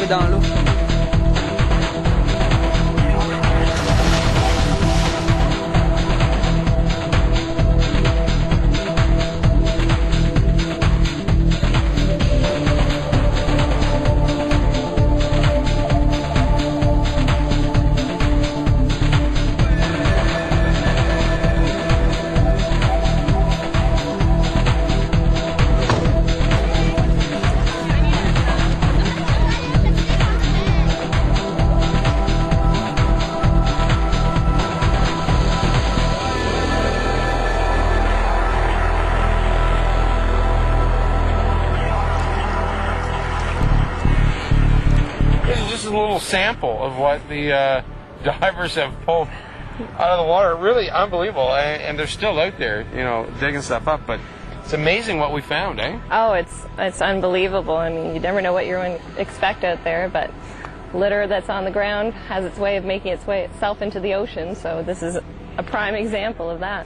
dans l'eau. Just a little sample of what the divers have pulled out of the water. Really unbelievable, and they're still out there, you know, digging stuff up. But it's amazing what we found, eh? Oh, it's unbelievable. I mean, you never know what you're going to expect out there, but litter that's on the ground has its way of making its way itself into the ocean. So this is a prime example of that.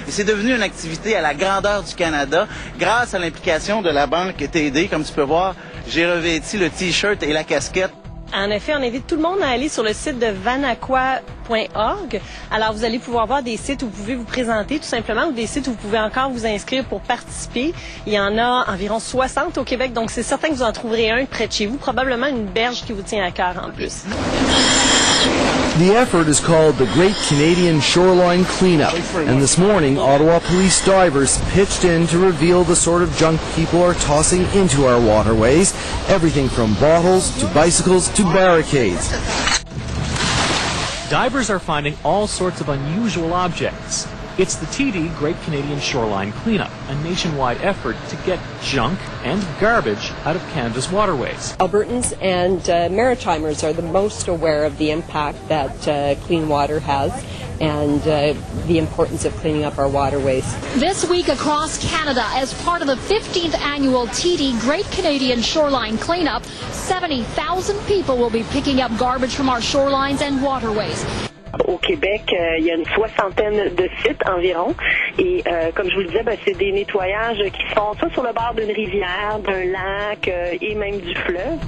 C'est devenu une activité à la grandeur du Canada grâce à l'implication de la Banque TD. Comme tu peux voir, j'ai revêti le T-shirt et la casquette. En effet, on invite tout le monde à aller sur le site de vanaqua.org. Alors, vous allez pouvoir voir des sites où vous pouvez vous présenter tout simplement ou des sites où vous pouvez encore vous inscrire pour participer. Il y en a environ 60 au Québec, donc c'est certain que vous en trouverez un près de chez vous, probablement une berge qui vous tient à cœur en plus. The effort is called the Great Canadian Shoreline Cleanup, and this morning Ottawa police divers pitched in to reveal the sort of junk people are tossing into our waterways, everything from bottles to bicycles to barricades. Divers are finding all sorts of unusual objects. It's the TD Great Canadian Shoreline Cleanup, a nationwide effort to get junk and garbage out of Canada's waterways. Albertans and Maritimers are the most aware of the impact that clean water has and the importance of cleaning up our waterways. This week across Canada, as part of the 15th annual TD Great Canadian Shoreline Cleanup, 70,000 people will be picking up garbage from our shorelines and waterways. Au Québec, il y a une soixantaine de sites environ. Et comme je vous le disais, c'est des nettoyages qui se font soit sur le bord d'une rivière, d'un lac et même du fleuve.